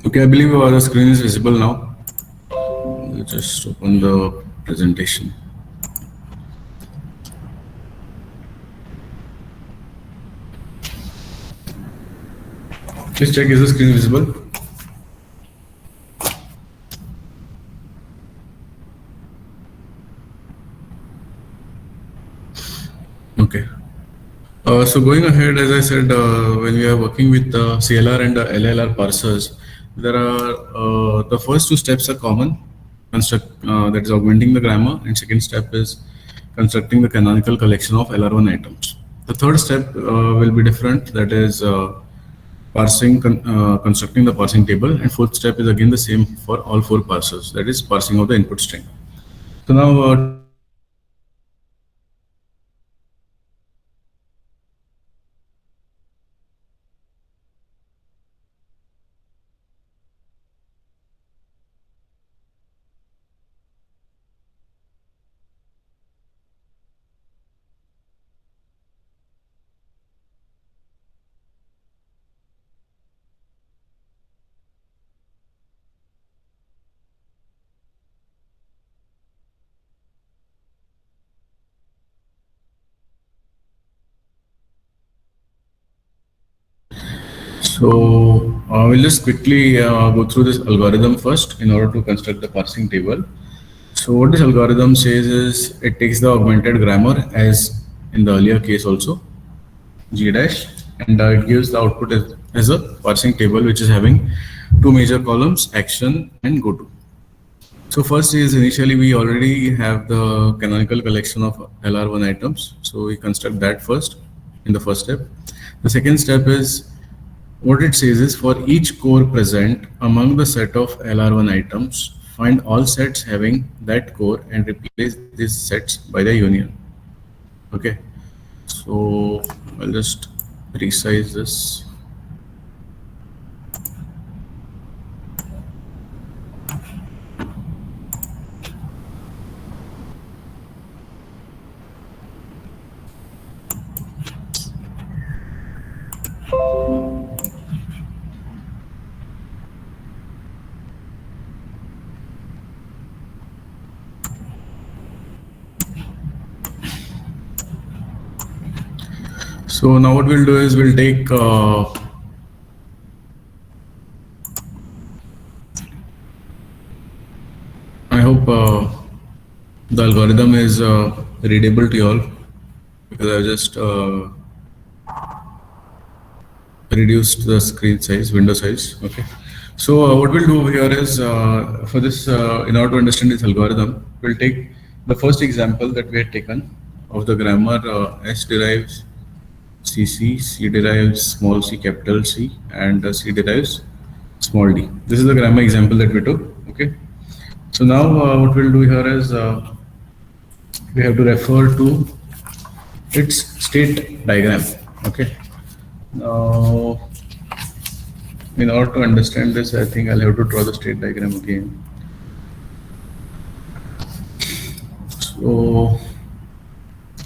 Okay, I believe the screen is visible now. I'll just open the presentation. Please check, is the screen visible? Okay. So going ahead, as I said, when we are working with CLR and LLR parsers, there are the first two steps are common. That is augmenting the grammar, and second step is constructing the canonical collection of LR1 items. The third step will be different. That is constructing the parsing table, and fourth step is again the same for all four parsers. That is parsing of the input string. So now to start with, we'll just quickly go through this algorithm first in order to construct the parsing table. So what this algorithm says is it takes the augmented grammar as in the earlier case also, G dash, and it gives the output as a parsing table which is having two major columns, action and go to. So first is initially we already have the canonical collection of LR1 items. So we construct that first in the first step. The second step is what it says is for each core present among the set of LR1 items, find all sets having that core and replace these sets by the union. Okay, so I'll just resize this. So now what we'll do is we'll take I hope the algorithm is readable to you all, because I've just reduced the screen size, window size. Okay. So what we'll do over here is for this, in order to understand this algorithm, we'll take the first example that we had taken of the grammar S derives CC, C derives small c capital C, and C derives small d. This is the grammar example that we took. Okay. So now what we'll do here is we have to refer to its state diagram. Okay. Now, in order to understand this, I think I'll have to draw the state diagram again. So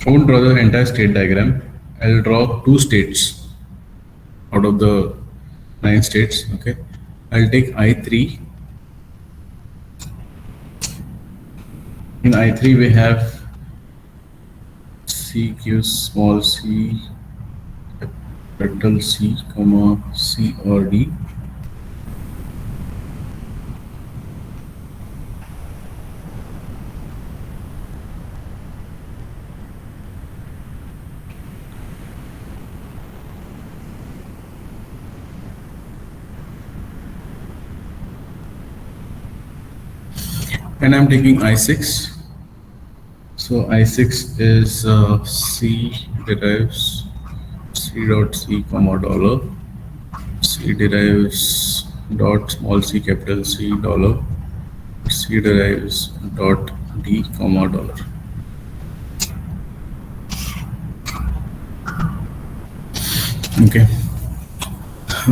I won't draw the entire state diagram. I'll draw two states out of the 9 states. Okay, I'll take I3. In I3 we have CQ small c capital C, comma C or D. And I'm taking I6. So I6 is C derives C dot C comma dollar, C derives dot small c capital C dollar, C derives dot D comma dollar. Okay.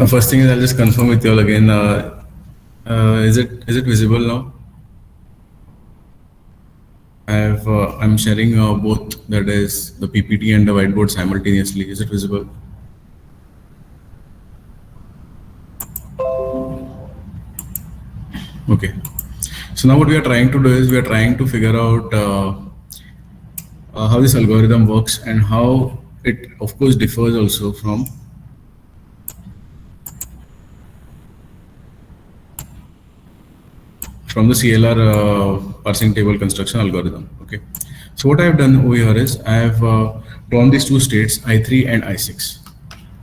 First thing is I'll just confirm with you all again. Is it visible now? I'm sharing both, that is the PPT and the whiteboard simultaneously. Is it visible? Okay. So now what we are trying to do is we are trying to figure out how this algorithm works and how it, of course, differs also from the CLR parsing table construction algorithm. Okay. So what I have done over here is I have drawn these two states I3 and I6.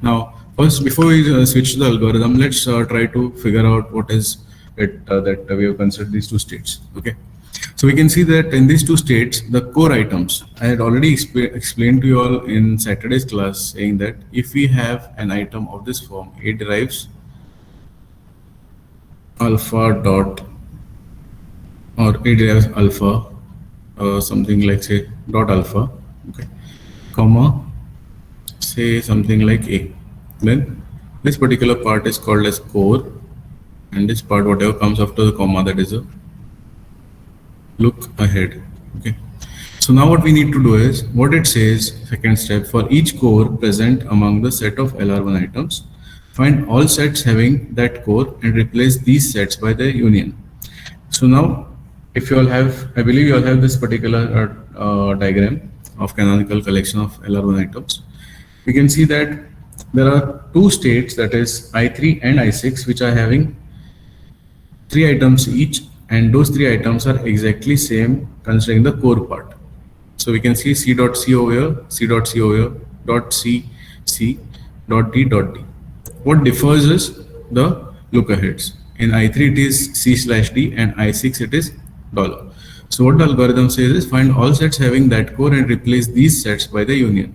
Now, first, before we switch to the algorithm, let's try to figure out what is it that we have considered these two states. Okay. So we can see that in these two states, the core items, I had already explained to you all in Saturday's class, saying that if we have an item of this form, A derives alpha dot, or A derives alpha, something like say dot alpha, okay, comma, say something like A. Then this particular part is called as core, and this part, whatever comes after the comma, that is a look ahead. Okay. So now what we need to do is, what it says, second step, for each core present among the set of LR1 items, find all sets having that core and replace these sets by the union. So now, if you all have, I believe you all have this particular diagram of canonical collection of LR1 items. We can see that there are two states, that is I3 and I6, which are having 3 items each, and those 3 items are exactly same considering the core part. So we can see C dot C over here, C dot C over here, dot C, C, dot D, dot D. What differs is the look aheads. In I3 it is C slash D, and I6 it is dollar. So what the algorithm says is, find all sets having that core and replace these sets by the union.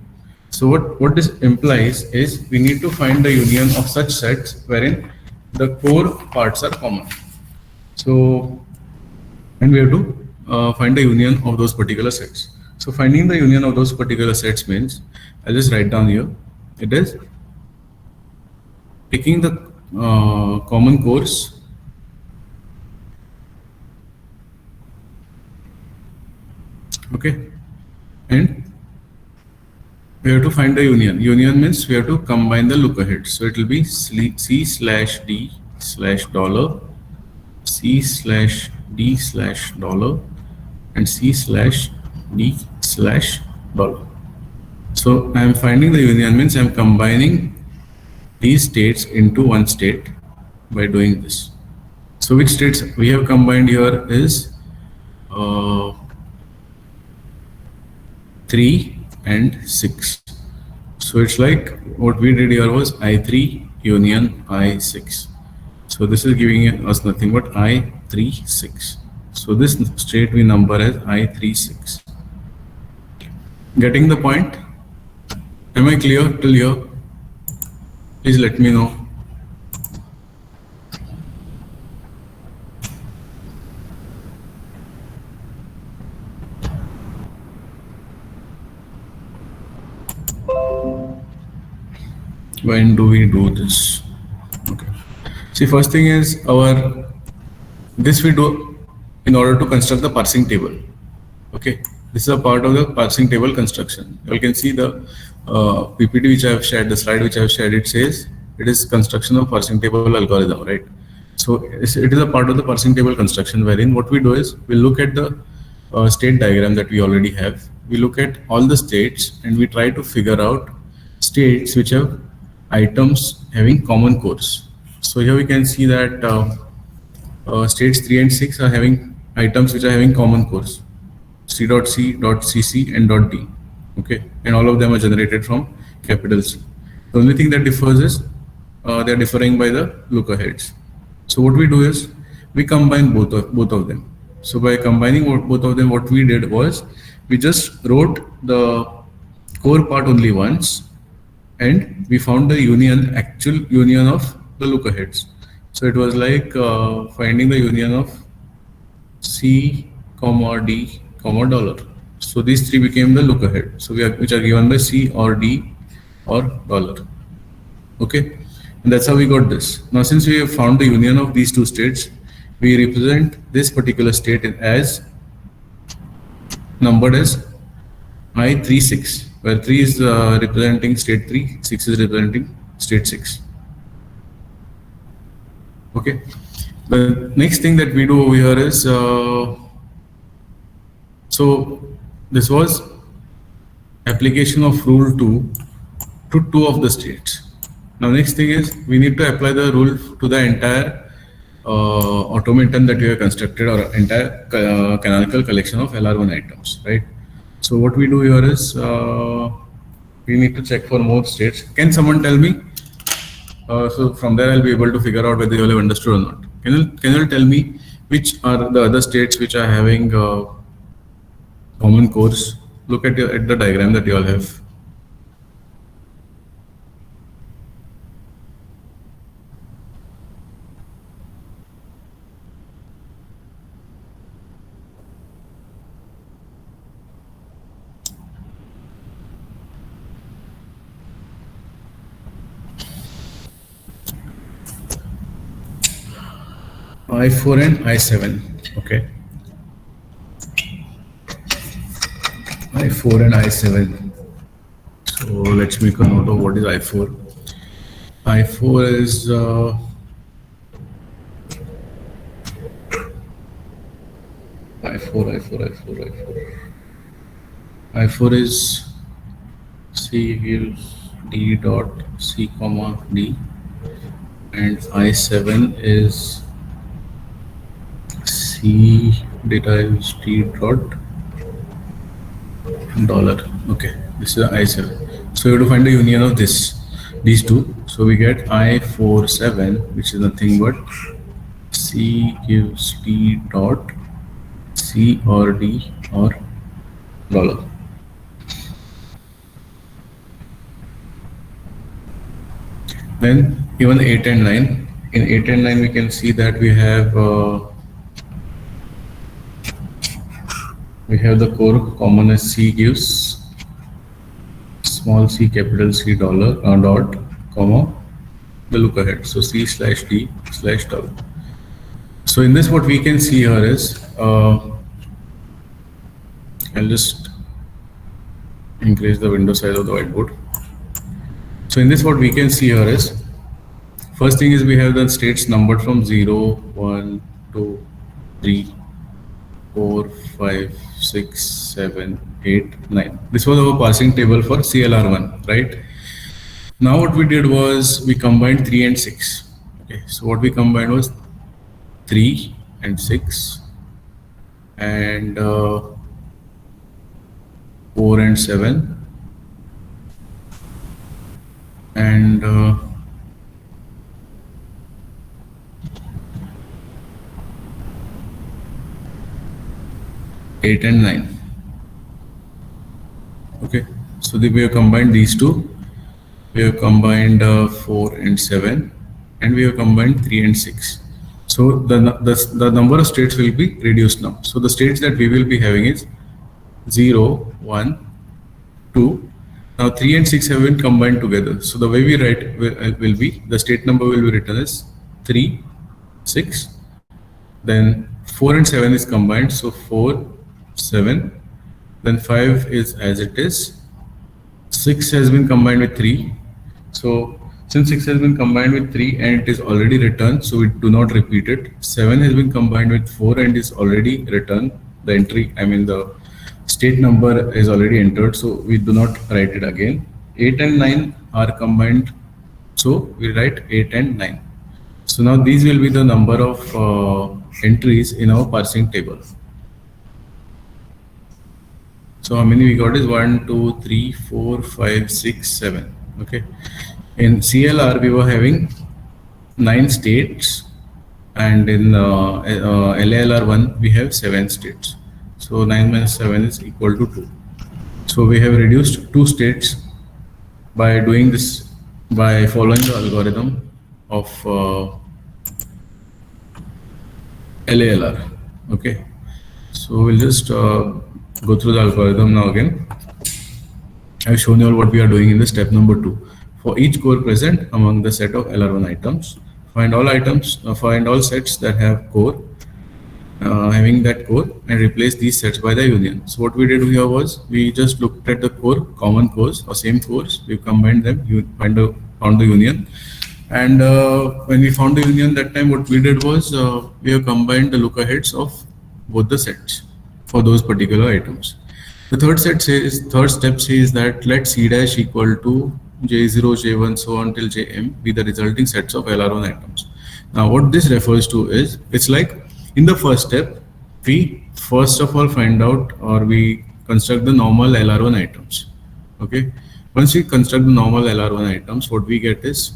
So what this implies is, we need to find the union of such sets wherein the core parts are common. So, and we have to find the union of those particular sets. So finding the union of those particular sets means, I'll just write down here, it is taking the common cores okay, and we have to find the union. Union means we have to combine the look ahead. So it will be C slash D slash dollar, C slash D slash dollar, and C slash D slash dollar. So I am finding the union means I am combining these states into one state by doing this. So which states we have combined here is 3 and 6. So it's like what we did here was I3 union I6. So this is giving us nothing but I36. So this state we number as I36. Getting the point? Am I clear till here? Please let me know. When do we do this? Okay. See, first thing is this we do in order to construct the parsing table. Okay. This is a part of the parsing table construction. You can see the PPT which I have shared, the slide which I have shared, it says it is construction of parsing table algorithm, right? So it is a part of the parsing table construction, wherein what we do is we look at the state diagram that we already have. We look at all the states and we try to figure out states which have items having common cores. So here we can see that states 3 and 6 are having items which are having common cores. C dot C, dot CC, and dot D. Okay, and all of them are generated from capital C. The only thing that differs is they are differing by the look aheads. So what we do is we combine both of them. So by combining both of them, what we did was we just wrote the core part only once, and we found the actual union of the look aheads. So it was like finding the union of C, comma D, comma dollar. So these three became the look ahead. So which are given by C or D or dollar. Okay, and that's how we got this. Now since we have found the union of these two states, we represent this particular state as numbered as I36, where 3 is representing state 3, 6 is representing state 6. Okay. The next thing that we do over here is, so this was application of rule 2 to 2 of the states. Now next thing is we need to apply the rule to the entire automaton that we have constructed, or entire canonical collection of LR1 items, right? So what we do here is we need to check for more states. Can someone tell me? So from there I'll be able to figure out whether you all have understood or not. Can you tell me which are the other states which are having common cores? Look at the diagram that you all have. I4 and I7. Okay. I4 and I7. So let's make a note of what is I4. I4 is I4 is C gives D dot C comma D, and I7 is C derives D dot dollar. Okay, this is I7. So you have to find the union of these two. So we get I47, which is nothing but C gives D dot C or D or dollar. Then even 8 and 9. In 8 and 9 we can see that we have the core common as C gives small c capital C dollar dot comma the look ahead. So C slash D slash dollar. So in this what we can see here is I'll just increase the window size of the whiteboard. So in this what we can see here is, first thing is we have the states numbered from 0, 1, 2, 3, 4, 5, 6, 7, 8, 9. This was our parsing table for CLR1, right? Now what we did was we combined 3 and 6. Okay, so what we combined was 3 and 6 and 4 and 7 and 8 and 9. Okay, so we have combined these two. We have combined 4 and 7, and we have combined 3 and 6. So the number of states will be reduced now. So the states that we will be having is 0, 1, 2. Now 3 and 6 have been combined together. So the way we write will be, the state number will be written as 3, 6. Then 4 and 7 is combined. So 4, 7. Then 5 is as it is. 6 has been combined with 3. So since 6 has been combined with 3 and it is already returned, so we do not repeat it. 7 has been combined with 4 and is already returned. The entry, I mean the state number is already entered, so we do not write it again. 8 and 9 are combined, so we write 8 and 9. So now these will be the number of entries in our parsing table. So how many we got is 1, 2, 3, 4, 5, 6, 7. Okay. In CLR we were having 9 states, and in LALR1 we have 7 states. So 9 minus 7 is equal to 2. So we have reduced 2 states by doing this, by following the algorithm of LALR. Okay. So we'll just go through the algorithm now again. I've shown you all what we are doing in the step number 2. For each core present among the set of LR1 items, find all sets that have core having that core and replace these sets by the union. So what we did here was we just looked at the core, common cores or same cores, we combined them, you found the union, And when we found the union, that time what we did was we have combined the looker heads of both the sets for those particular items. The third step says that let C dash equal to J0, J1, so on till Jm be the resulting sets of LR1 items. Now what this refers to is, it's like in the first step, we first of all find out, or we construct the normal LR1 items. Okay. Once we construct the normal LR1 items, what we get is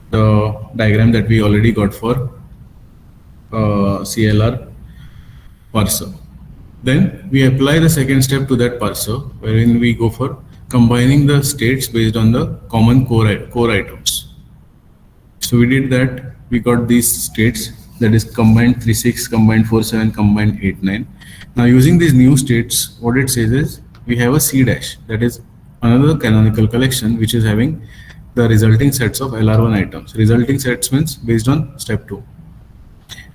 the diagram that we already got for CLR parser. Then we apply the second step to that parser, wherein we go for combining the states based on the common core items. So we did that. We got these states, that is combined 36, combined 47, combined 89. Now using these new states, what it says is we have a C dash, that is another canonical collection which is having the resulting sets of LR1 items. Resulting sets means based on step 2.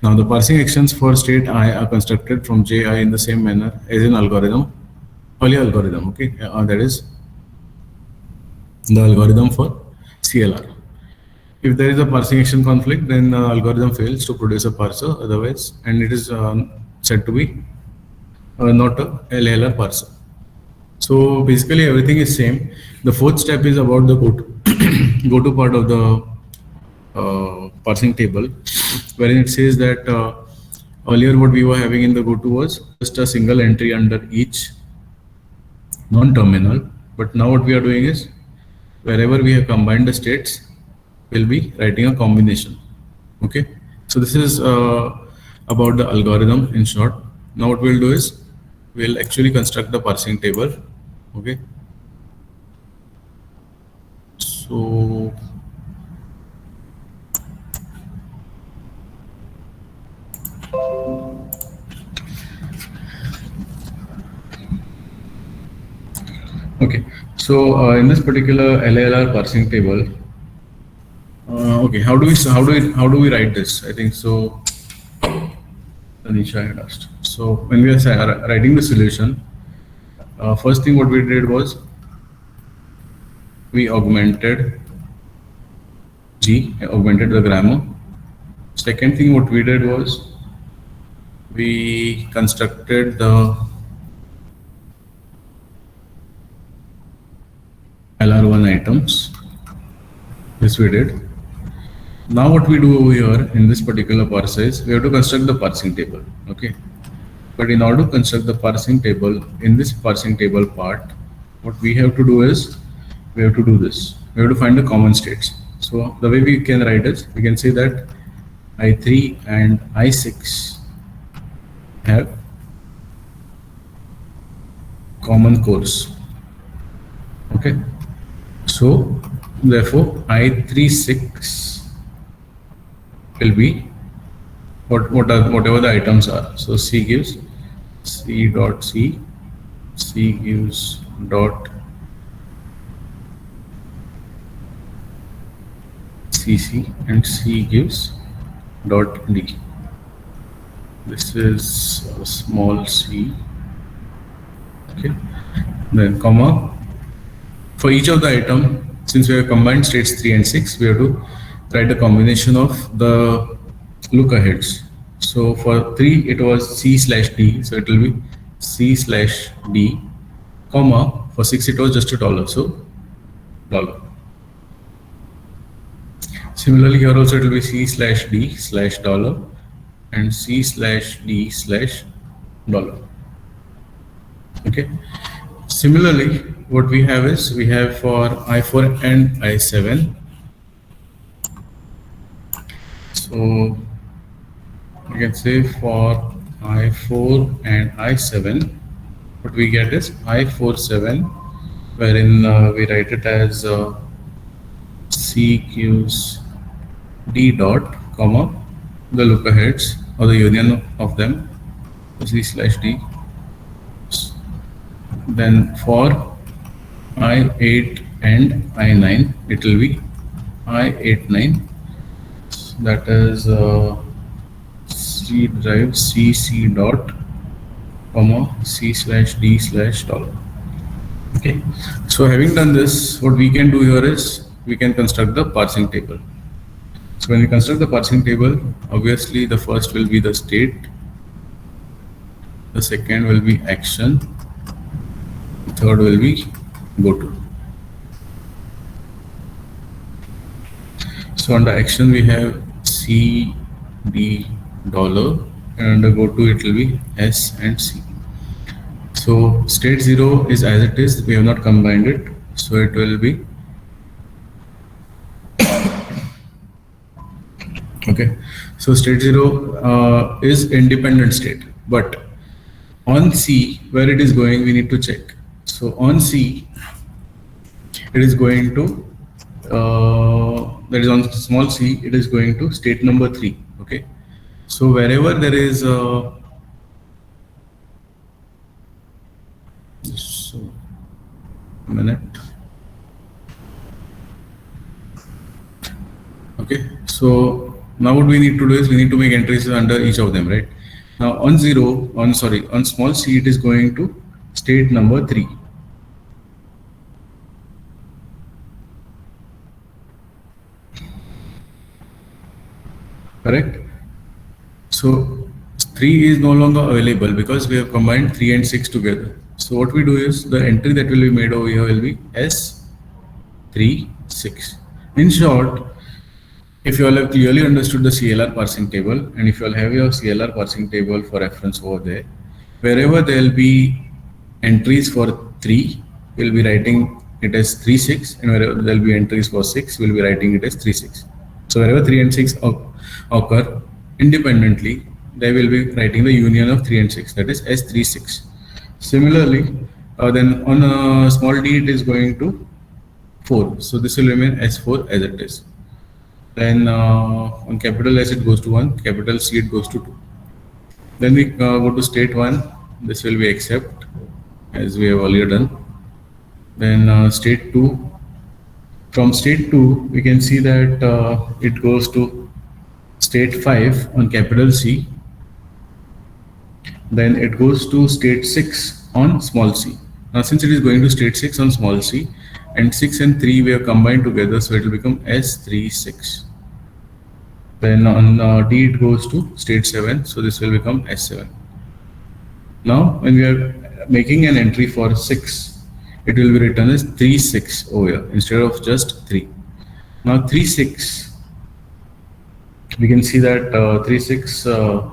Now the parsing actions for state I are constructed from Ji in the same manner as in algorithm, earlier algorithm. Okay, that is the algorithm for CLR. If there is a parsing action conflict, then the algorithm fails to produce a parser, otherwise, and it is said to be not a LLR parser. So basically everything is same. The fourth step is about the go-to part of the parsing table, wherein it says that earlier what we were having in the go-to was just a single entry under each non-terminal, but now what we are doing is wherever we have combined the states, we'll be writing a combination. Okay, so this is about the algorithm in short. Now what we'll do is we'll actually construct the parsing table. Okay, so okay, so in this particular LLR parsing table, okay, how do we write this? I think so. Anisha had asked. So when we are writing the solution, first thing what we did was we augmented the grammar. Second thing what we did was we constructed the LR1 items. This we did. Now what we do over here in this particular parser is we have to construct the parsing table. Okay, but in order to construct the parsing table, in this parsing table part, what we have to do is we have to do this. We have to find the common states. So the way we can write is, we can say that I3 and I6 have common cores. Okay, so therefore I36 will be whatever the items are. So C gives C dot C, C gives dot CC, and C gives dot D. This is a small c. Okay, then comma. For each of the item, since we have combined states 3 and 6, we have to write a combination of the looker heads. So for 3 it was C/D, so it will be C/D, comma. For 6 it was just a dollar, so dollar. Similarly here also it will be C/D/dollar and C/D/dollar. Okay. Similarly, what we have is we have for I4 and I7. So you can say for I4 and I7, what we get is I47, wherein we write it as C gives D dot, comma, the looker heads or the union of them, C/D. Then for I8 and I9, it will be I89. That is C drive CC dot, comma, C/D/dollar. Okay. So having done this, what we can do here is we can construct the parsing table. So when we construct the parsing table, obviously the first will be the state, the second will be action, the third will be go to. So under action we have C, D, dollar, and under go to it will be S and C. So state 0 is as it is, we have not combined it, so it will be okay. So state 0 is independent state, but on C where it is going we need to check. So on C it is going to that is on small c, it is going to state number 3. Okay, so wherever there is so a minute. Okay, so now what we need to do is we need to make entries under each of them, right? Now on on small c it is going to state number 3. Correct. So 3 is no longer available because we have combined 3 and 6 together. So what we do is the entry that will be made over here will be S36. In short, if you all have clearly understood the CLR parsing table, and if you all have your CLR parsing table for reference over there, wherever there will be entries for 3, we'll be writing it as 36, and wherever there will be entries for 6, we'll be writing it as 36. So wherever 3 and 6 occur independently, they will be writing the union of 3 and 6, that is S36. Similarly, then on a small d it is going to 4, so this will remain S4 as it is. Then on capital S it goes to 1, capital C it goes to 2. Then we go to state 1, this will be accept as we have earlier done. Then state 2, from state 2 we can see that it goes to state 5 on capital C. Then it goes to state 6 on small c. Now since it is going to state 6 on small c, and 6 and 3 we have combined together, so it will become S36. Then on D it goes to state 7, so this will become S7. Now when we are making an entry for 6, it will be written as 36 over here instead of just 3. Now 36, we can see that 36 or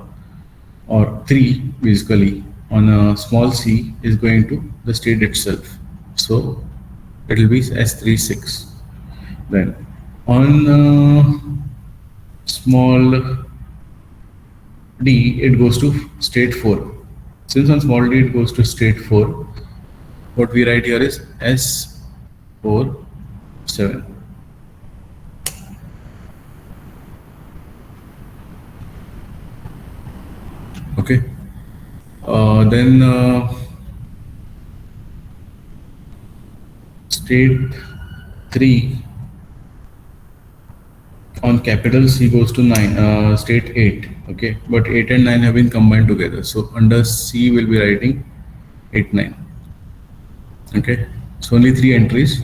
3 basically on a small c is going to the state itself, so it will be S36. Then on small d it goes to state 4. Since on small d it goes to state 4, what we write here is S47. Okay, then state 3 on capital C goes to 9, state 8. Okay, but 8 and 9 have been combined together, so under C we'll be writing 8, 9. Okay, so only 3 entries.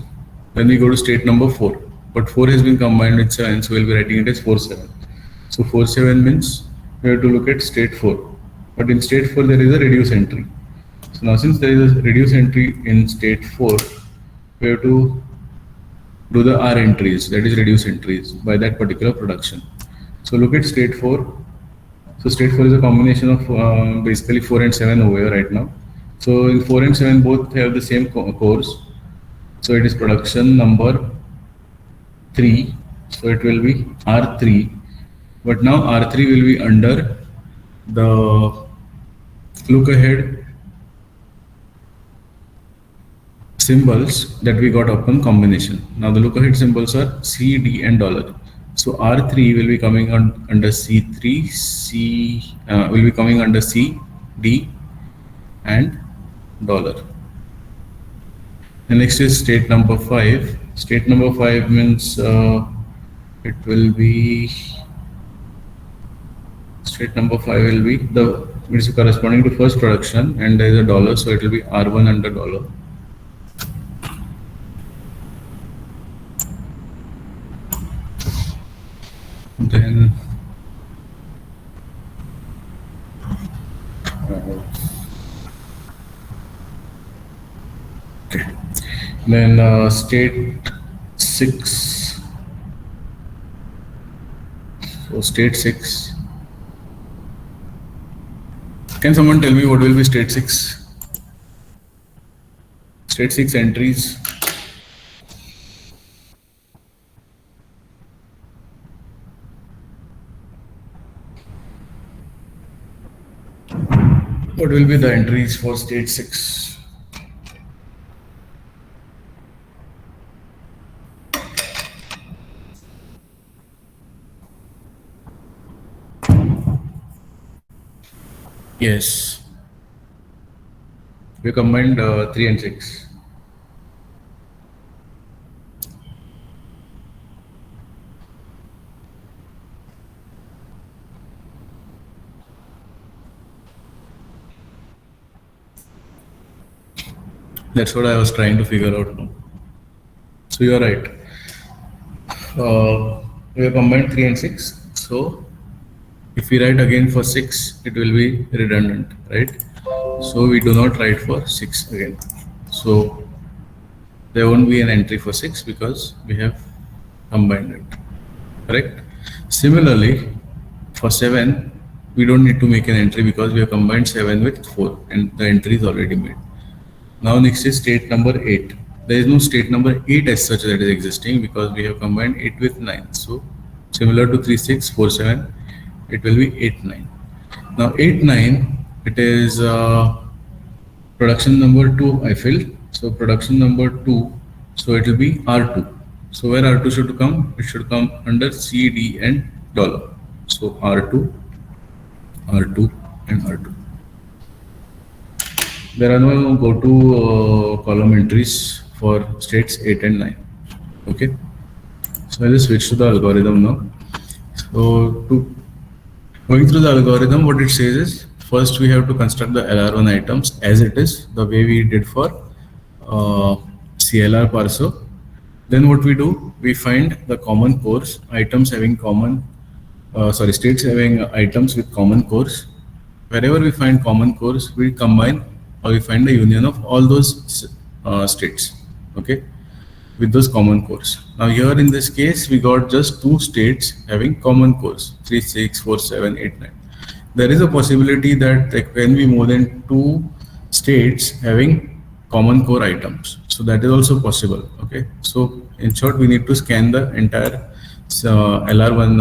Then we go to state number 4, but 4 has been combined with 7, so we'll be writing it as 47. So 47 means we have to look at state 4, but in state 4 there is a reduce entry. So now since there is a reduce entry in state 4, we have to do the R entries, that is reduce entries by that particular production. So look at state 4. So state 4 is a combination of basically 4 and 7 over here right now. So in 4 and 7 both have the same cores. So it is production number 3. So it will be R3. But now R3 will be under the look ahead symbols that we got upon combination. Now the look ahead symbols are C, D and dollar. So R3 will be coming under C3, will be coming under C, D and dollar. And next is state number 5. State number 5 means it will be state number 5 will be the it is corresponding to first production, and there is a dollar, so it will be R1 under dollar. Okay. Then state 6. So state 6. Can someone tell me what will be state 6? State 6 entries. What will be the entries for state 6? Yes. We combined 3 and 6. That's what I was trying to figure out now. So you are right. We have combined 3 and 6. So if we write again for 6, it will be redundant, right? So we do not write for 6 again. So there won't be an entry for 6 because we have combined it, correct? Similarly, for 7, we don't need to make an entry because we have combined 7 with 4 and the entry is already made. Now next is state number 8. There is no state number 8 as such that is existing because we have combined 8 with 9. So similar to 3, 6, 4, 7, it will be 8, 9. Now 8, 9, it is production number 2 I filled. So production number 2, so it will be R2. So where R2 should come? It should come under C, D and dollar. So R2, R2 and R2. There are no go-to column entries for states 8 and 9. Okay. So I'll just switch to the algorithm now. So going through the algorithm, what it says is, first we have to construct the LR1 items as it is, the way we did for CLR parser. Then what we do, we find the common cores, items having common, states having items with common cores. Wherever we find common cores, we combine or we find the union of all those states, okay, with those common cores. Now here in this case, we got just 2 states having common cores, 3, 6, 4, 7, 8, 9. There is a possibility that there can be more than 2 states having common core items. So that is also possible, okay. So in short, we need to scan the entire LR1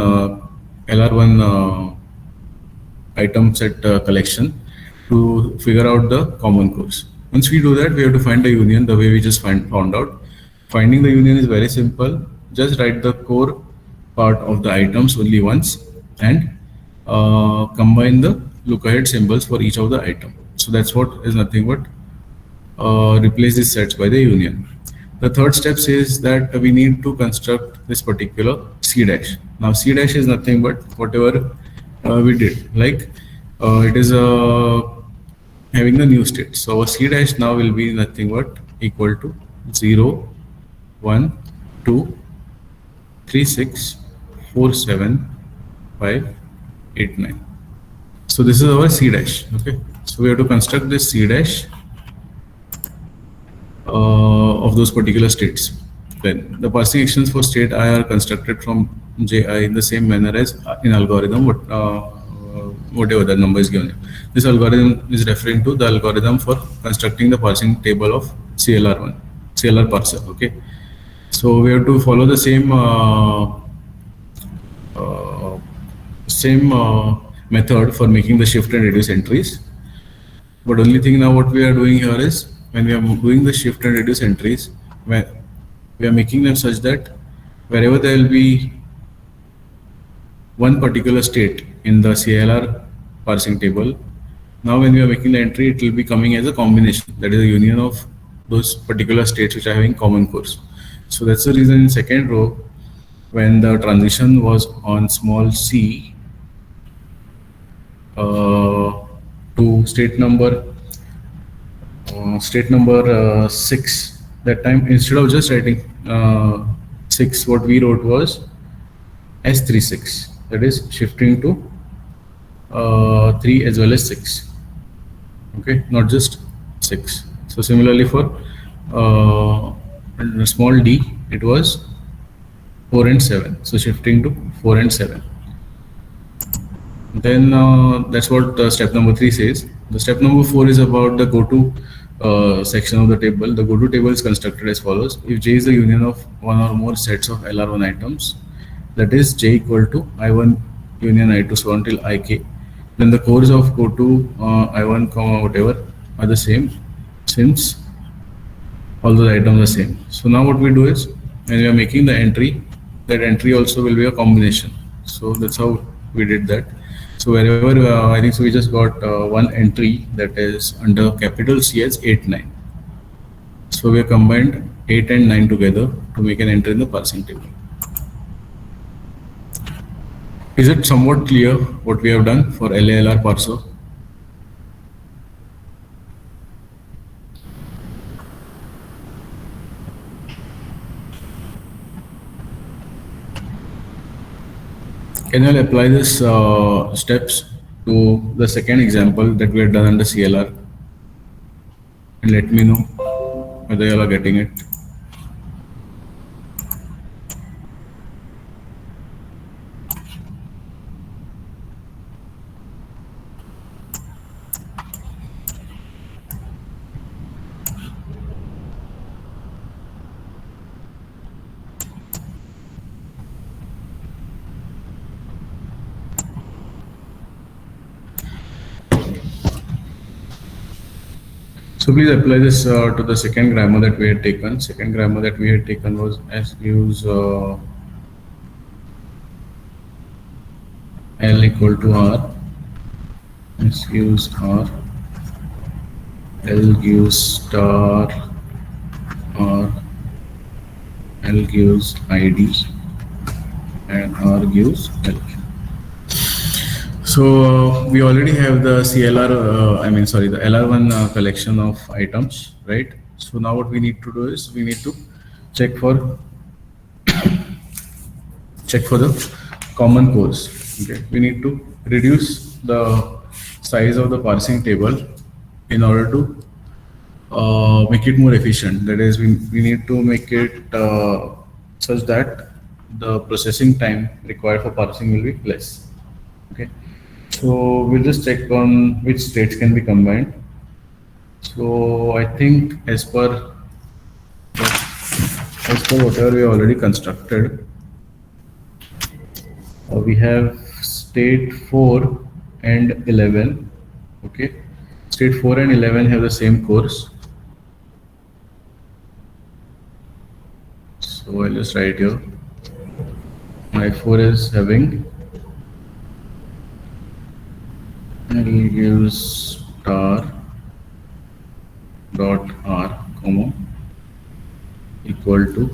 item set collection to figure out the common cores. Once we do that, we have to find the union the way we just found out. Finding the union is very simple. Just write the core part of the items only once and combine the look-ahead symbols for each of the item. So that's what is nothing but replace these sets by the union. The third step says that we need to construct this particular C dash. Now C dash is nothing but whatever we did, like it is having the new state. So our C dash now will be nothing but equal to 0, 1, 2, 3, 6, 4, 7, 5, 8, 9. So this is our C dash, okay. So we have to construct this C dash of those particular states. Then the parsing actions for state I are constructed from JI in the same manner as in algorithm, whatever the number is given. This algorithm is referring to the algorithm for constructing the parsing table of CLR parser, okay. So we have to follow the same method for making the shift and reduce entries. But only thing now what we are doing here is, when we are doing the shift and reduce entries, we are making them such that wherever there will be one particular state in the CLR parsing table, now when we are making the entry, it will be coming as a combination, that is a union of those particular states which are having common cores. So that's the reason in second row, when the transition was on small c to state number 6, that time instead of just writing 6, what we wrote was S36, that is shifting to 3 as well as 6. okay, not just 6. So similarly for small d, it was 4 and 7. So shifting to 4 and 7. Then that's what step number 3 says. The step number 4 is about the go-to section of the table. The go-to table is constructed as follows. If J is the union of one or more sets of LR1 items, that is J equal to I1 union I2 so until Ik, then the cores of go-to I1 comma whatever are the same, since all the items are same. So now what we do is, when we are making the entry, that entry also will be a combination. So that's how we did that. So wherever I think so we just got one entry that is under capital C as 8, 9. So we have combined 8 and 9 together to make an entry in the parsing table. Is it somewhat clear what we have done for LALR parser? Can you apply this steps to the second example that we have done under CLR, and let me know whether you all are getting it. So please apply this to the second grammar that we had taken. Second grammar that we had taken was S gives L equal to R, S gives R, L gives star R, L gives ID, and R gives L. So we already have the CLR, the LR1 collection of items, right? So now what we need to do is we need to check for the common cores. Okay, we need to reduce the size of the parsing table in order to make it more efficient. That is, we need to make it such that the processing time required for parsing will be less. Okay. So we'll just check on which states can be combined. So I think as per whatever we already constructed, we have state 4 and 11. Okay, state 4 and 11 have the same cores. So I'll just write here. My 4 is having L gives star dot R comma equal to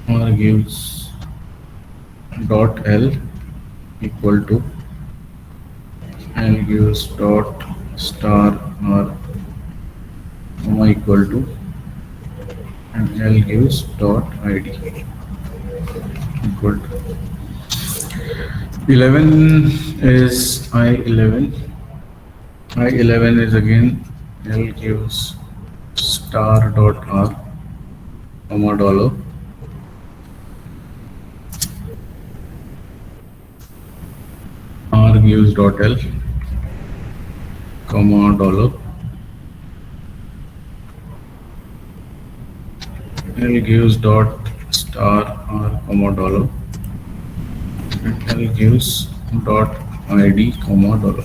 R gives dot L equal to L gives dot star R comma equal to and L gives dot ID equal to 11 is I11. I11 is again L gives star dot R comma dollar. R gives dot L comma dollar. L gives dot star R comma dollar. L gives dot ID comma dollar.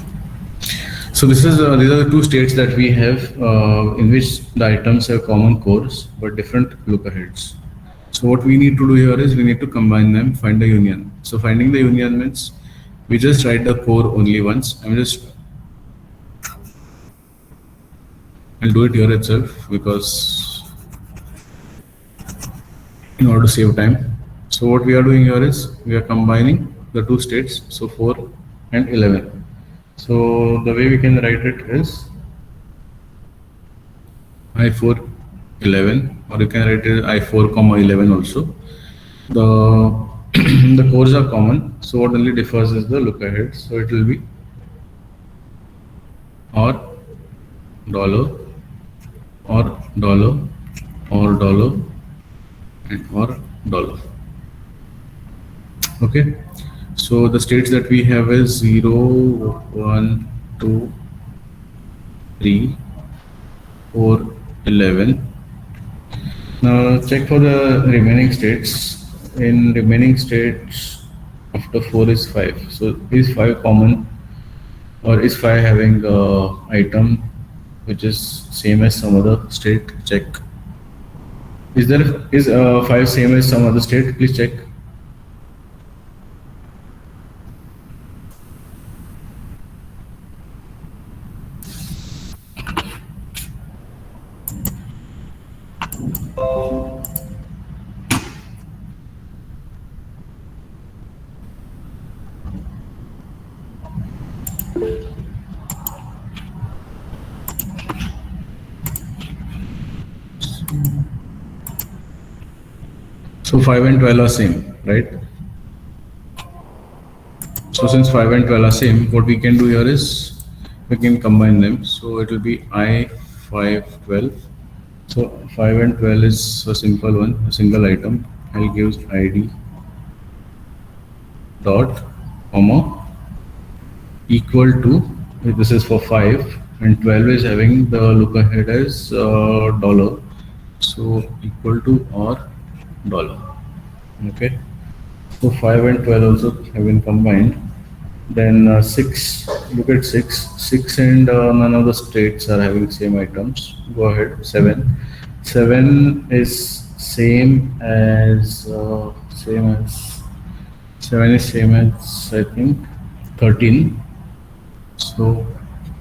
So this is these are the two states that we have in which the items have common cores but different look aheads. So what we need to do here is we need to combine them, find the union. So finding the union means we just write the core only once. I'll do it here itself because in order to save time. So what we are doing here is we are combining the two states, so 4 and 11. So the way we can write it is I4 11, or you can write it I4 comma 11 also. The the cores are common, so what only differs is the look ahead. So it will be or dollar or dollar or dollar and or dollar. Okay, so the states that we have is 0, 1, 2, 3, 4, 11. Now check for the remaining states. In remaining states, after 4 is 5. So is 5 common, or is 5 having item which is same as some other state? Check. Is 5 same as some other state? Please check. So 5 and 12 are same, right? So since 5 and 12 are same, what we can do here is we can combine them. So it will be I 5 12. So 5 and 12 is a simple one, a single item. I'll give ID dot comma equal to, this is for 5 and 12 is having the look ahead as dollar. So equal to or dollar. Okay. So 5 and 12 also have been combined. Then 6, look at 6. 6 and none of the states are having same items. Go ahead. 7. 7 is same as 7 is same as I think 13. So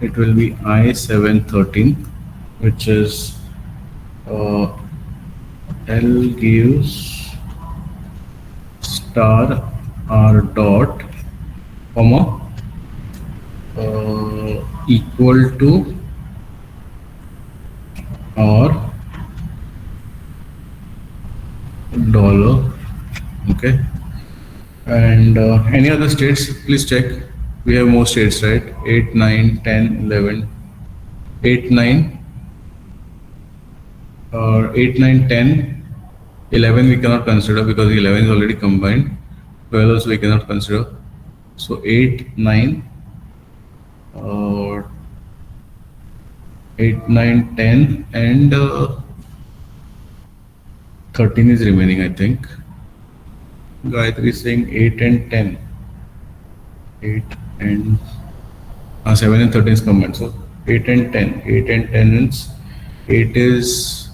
it will be I7 13, which is L gives star R dot comma equal to or dollar. Okay, and any other states, please check. We have more states, right? 8 9 10 11 8 9 8 9 10 11 we cannot consider because 11 is already combined. 12 also we cannot consider. So 8 9 8 9 10 and 13 is remaining, I think. Gayatri is saying 8 and 10. 8 and 7 and 13 is combined. So 8 and 10. 8 and 10 means 8 is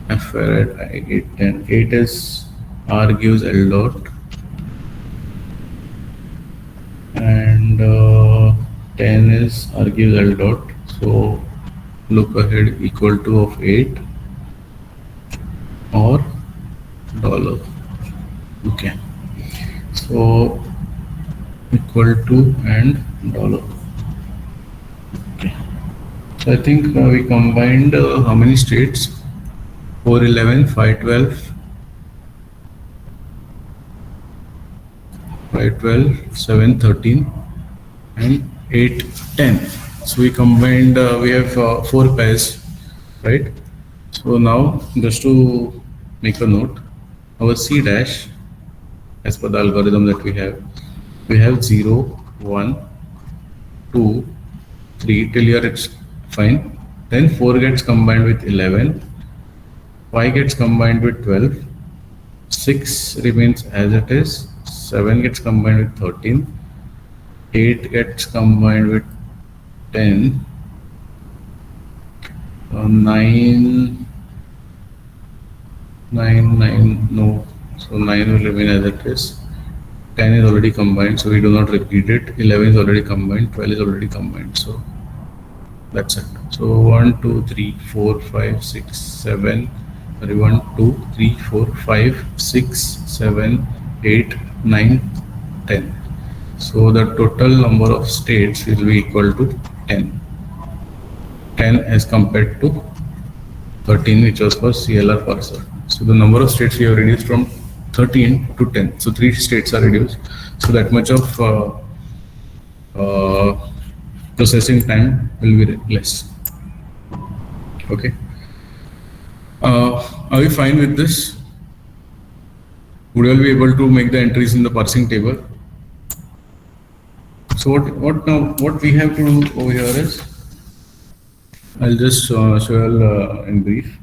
Farad, 8 10. 8 is R gives L dot and 10 is R gives L dot. So look ahead equal to of 8 or dollar. Okay, so equal to and dollar. Okay, so I think we combined how many states? 4 11 5 12 5 12 7 13 and 8 10. So we combined, we have 4 pairs, right? So now just to make a note, our C dash as per the algorithm that we have 0 1 2 3 till here it's fine. Then 4 gets combined with 11, 5 gets combined with 12, 6 remains as it is, 7 gets combined with 13, 8 gets combined with 10, 9 no, so 9 will remain as it is. 10 is already combined, so we do not repeat it. 11 is already combined, 12 is already combined, so that's it. So 1 2 3 4 5 6 7 1 2 3 4 5 6 7 8 9 10. So the total number of states will be equal to 10 as compared to 13, which was for CLR parser. So the number of states we have reduced from 13 to 10. So 3 states are reduced. So that much of processing time will be less. Okay. Are we fine with this? Would you all be able to make the entries in the parsing table? So what we have to do over here is, I'll just show you in brief.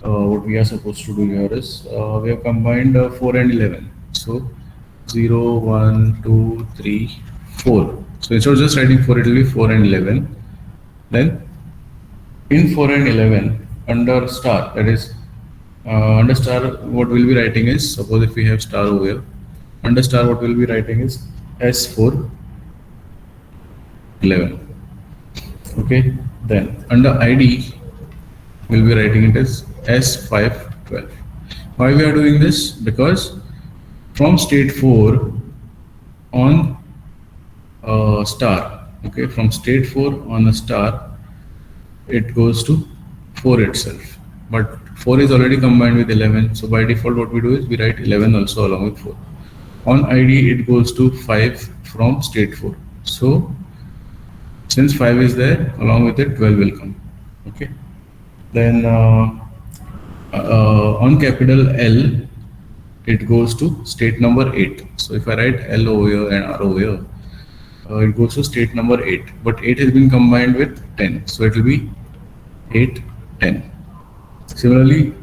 What we are supposed to do here is, we have combined 4 and 11. So 0, 1, 2, 3, 4. So instead of just writing 4, it will be 4 and 11. Then in 4 and 11, under star, that is under star, what we'll be writing is, suppose if we have star over here, under star what we'll be writing is S4 11. Okay, then under ID we'll be writing it as S5 12. Why we are doing this? Because from state 4 on star, okay, from state 4 on a star, it goes to 4 itself, but 4 is already combined with 11, so by default what we do is we write 11 also along with 4. On ID it goes to 5 from state 4, so since 5 is there, along with it 12 will come. Okay, then on capital L it goes to state number 8. So if I write L over here and R over here, it goes to state number 8, but 8 has been combined with 10, so it will be 8, 10. Similarly,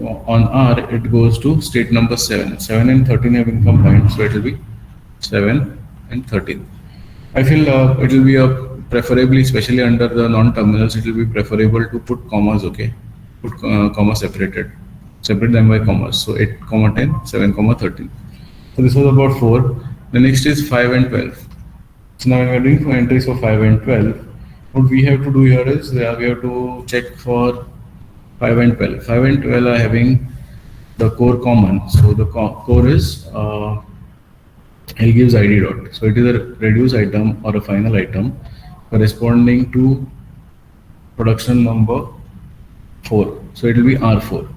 on R it goes to state number 7. 7 and 13 have been combined, so it will be 7 and 13. I feel it will be preferably, especially under the non-terminals, it will be preferable to put commas. Okay, put comma separated, separate them by commas. So 8, 10, 7, 13. So this was about 4. The next is 5 and 12. So now when we are doing for entries for 5 and 12, what we have to do here is we have to check for 5 and 12. 5 and 12 are having the core common. So the core is L gives ID dot. So it is a reduce item or a final item corresponding to production number 4. So it will be R4.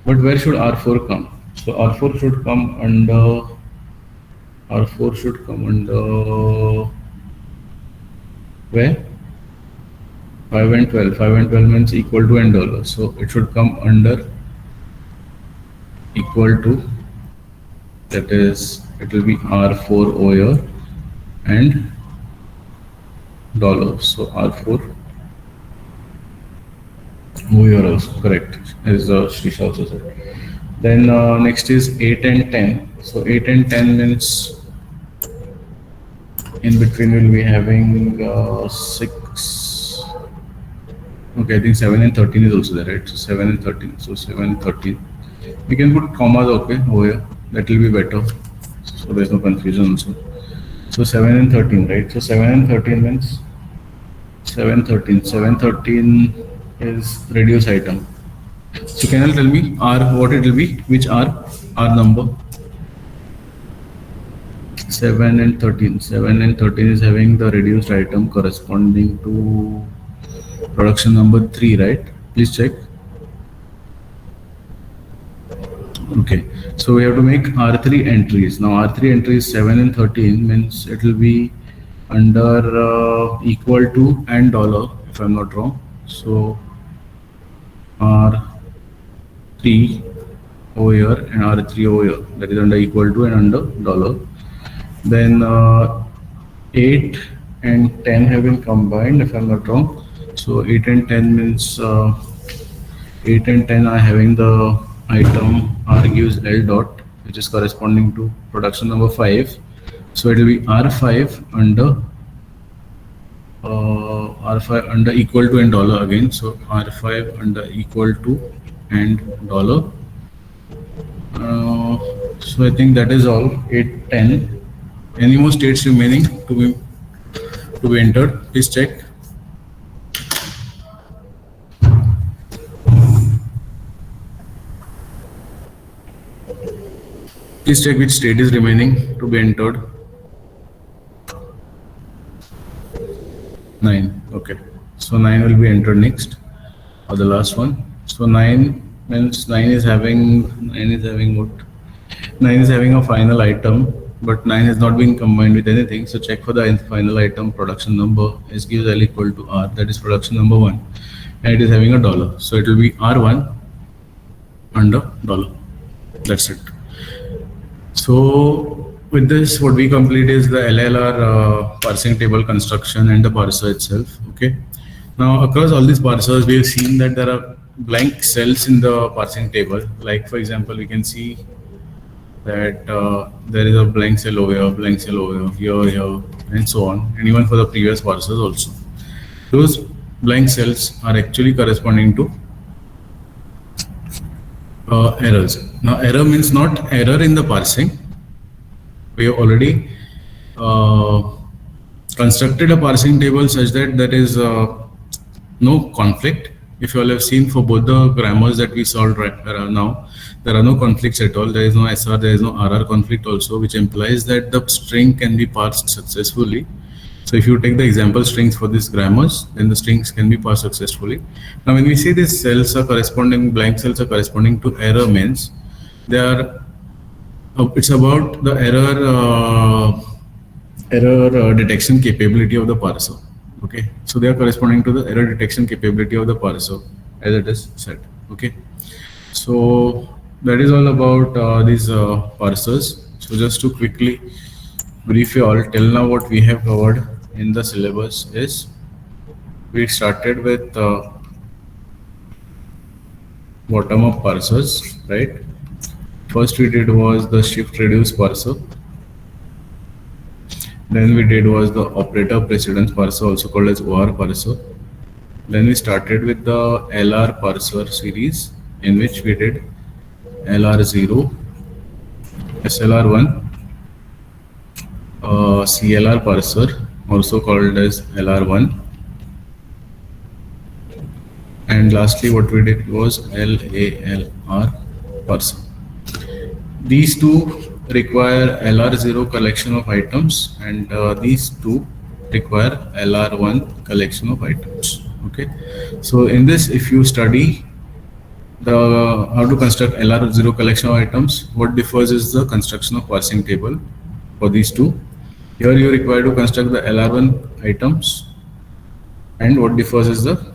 But where should R4 come? So R4 should come under where? 5 and 12. 5 and 12 means equal to and dollar. So it should come under equal to, that is, it will be R4 over here and dollar. So R4 over here also, correct, as Shrisha also said. Then next is 8 and 10. So 8 and 10 means in between we'll be having 6. Okay, I think 7 and 13 is also there, right? So 7 and 13. So 7 and 13. We can put commas, okay, over here. That will be better. So there's no confusion also. So 7 and 13, right? So 7 and 13 means 7, 13. 7, 13 is reduce item. So can you tell me R, what it will be? Which R number? 7 and 13. 7 and 13 is having the reduced item corresponding to production number 3, right? Please check. Okay, so we have to make R3 entries. Now R3 entries 7 and 13 means it will be under equal to and dollar, if I'm not wrong. So R3 over here and R3 over here, that is under equal to and under dollar. Then 8 and 10 have been combined, if I'm not wrong. So 8 and 10 means 8 and 10 are having the item R gives L dot, which is corresponding to production number 5. So it will be R5 under R5 under equal to and dollar again. So R5 under equal to and dollar. So I think that is all. 8, 10. Any more states remaining to be entered? Please check. Please check which state is remaining to be entered. 9. Okay. So 9 will be entered next, or the last one. So 9 means 9 is having what? 9 is having a final item but 9 has not been combined with anything. So check for the final item production number. S gives L equal to R, that is production number 1, and it is having a dollar. So it will be R1 under dollar. That's it. So with this, what we complete is the LLR parsing table construction and the parser itself. Okay. Now across all these parsers, we have seen that there are blank cells in the parsing table. Like for example, we can see that there is a blank cell over here, blank cell over here, here, and so on, and even for the previous parsers also. Those blank cells are actually corresponding to errors. Now, error means not error in the parsing. We have already constructed a parsing table such that there is no conflict. If you all have seen for both the grammars that we solved right now, there are no conflicts at all. There is no SR, there is no RR conflict also, which implies that the string can be parsed successfully. So if you take the example strings for these grammars, then the strings can be parsed successfully. Now, when we say these cells are corresponding, blank cells are corresponding to error means they are, it's about the error detection capability of the parser. Okay, so they are corresponding to the error detection capability of the parser, as it is said. Okay, so that is all about these parsers. So just to quickly brief you all, till now what we have covered in the syllabus is we started with bottom-up parsers, right? First we did was the shift reduce parser. Then we did was the operator precedence parser, also called as OR parser. Then we started with the LR parser series, in which we did LR0, SLR1, CLR parser, also called as LR1, and lastly what we did was LALR parser. These two require LR0 collection of items, and these two require LR1 collection of items. Okay, so in this, if you study the how to construct LR0 collection of items, what differs is the construction of parsing table for these two. Here you require to construct the LR1 items, and what differs is the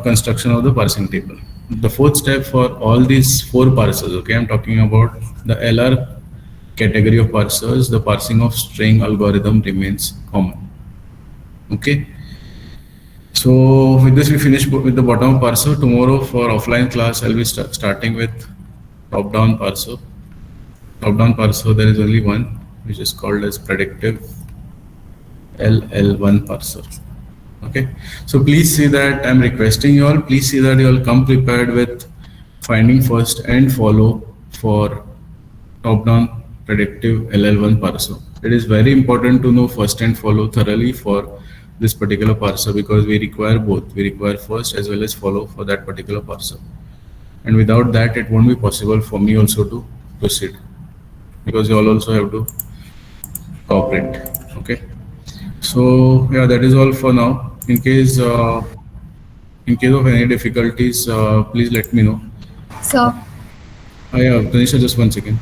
construction of the parsing table. The fourth step for all these four parsers, okay, I'm talking about the LR category of parsers, the parsing of string algorithm remains common. Okay, so with this we finish with the bottom parser. Tomorrow for offline class I'll be starting with top-down parser. Top-down parser, there is only one, which is called as predictive LL1 parser. Okay, so please see that I'm requesting you all, please see that you all come prepared with finding first and follow for top-down predictive LL1 parser. It is very important to know first and follow thoroughly for this particular parser, because we require both. We require first as well as follow for that particular parser, and without that it won't be possible for me also to proceed, because you all also have to cooperate. Okay, so yeah, that is all for now. In case of any difficulties, please let me know. So, Yeah, Tanisha, just 1 second.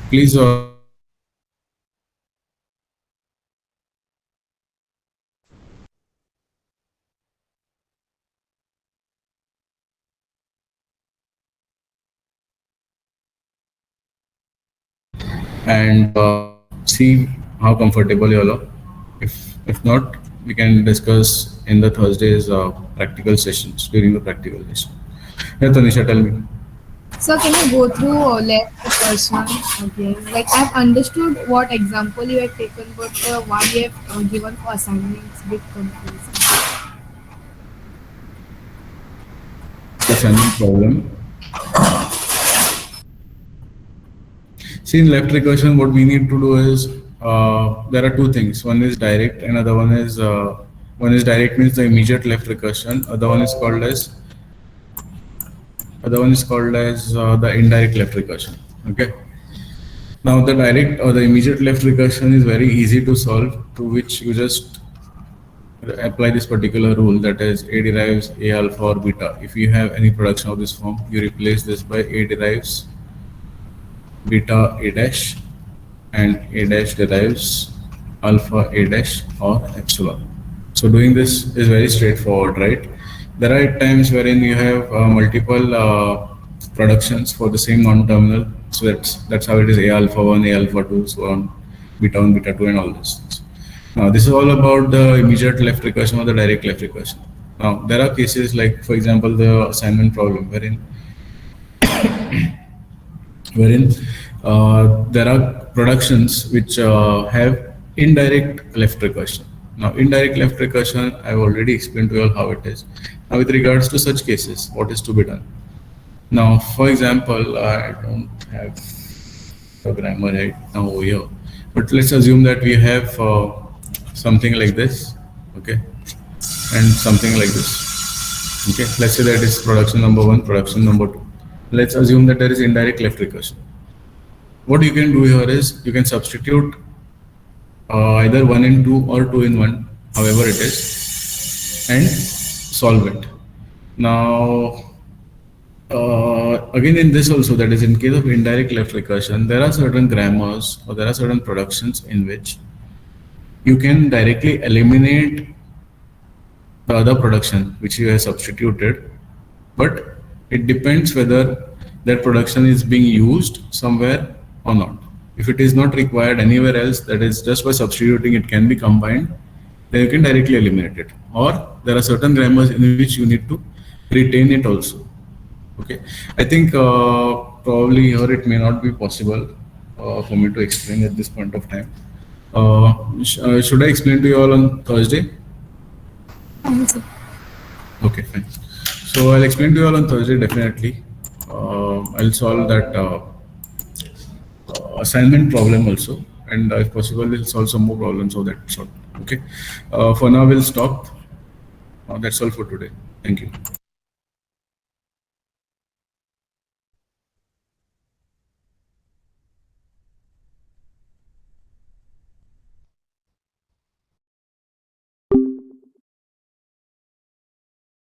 Please. And see how comfortable you all are. If not, we can discuss in the Thursdays practical sessions, during the practical session. Yeah, Tanisha, tell me. so can you go through left the first one again? Like I've understood what example you have taken, but the one you have given for assignments bit confusing. Assignment problem. See, in left recursion, what we need to do is there are two things. One is direct, and other one is direct means the immediate left recursion. Other one is called as the indirect left recursion. Okay. Now the direct or the immediate left recursion is very easy to solve, to which you just apply this particular rule, that is A derives A alpha or beta. If you have any production of this form, you replace this by A derives beta A dash, and A dash derives alpha A dash or epsilon. So doing this is very straightforward, right? There are times wherein you have multiple productions for the same non-terminal. So that's how it is: A alpha 1, A alpha 2, so on, beta 1, beta 2, and all these things. Now this is all about the immediate left recursion or the direct left recursion. Now there are cases like, for example, the assignment problem wherein there are productions which have indirect left recursion. Now, indirect left recursion, I've already explained to you all how it is. Now, with regards to such cases, what is to be done? Now, for example, I don't have a grammar right now over here, but let's assume that we have something like this, okay, and something like this. Okay, let's say that is production number 1, production number 2. Let's assume that there is indirect left recursion. What you can do here is you can substitute either 1 in 2 or 2 in 1, however it is, and solve it. Now, again in this also, that is in case of indirect left recursion, there are certain grammars or there are certain productions in which you can directly eliminate the other production which you have substituted, but it depends whether that production is being used somewhere or not. If it is not required anywhere else, that is just by substituting it can be combined, then you can directly eliminate it. Or there are certain grammars in which you need to retain it also. Okay, I think probably here it may not be possible for me to explain at this point of time. Should I explain to you all on Thursday? Okay, fine. So I'll explain to you all on Thursday, definitely. I'll solve that assignment problem also, and if possible, we'll solve some more problems of that sort. Okay. For now, we'll stop. That's all for today. Thank you.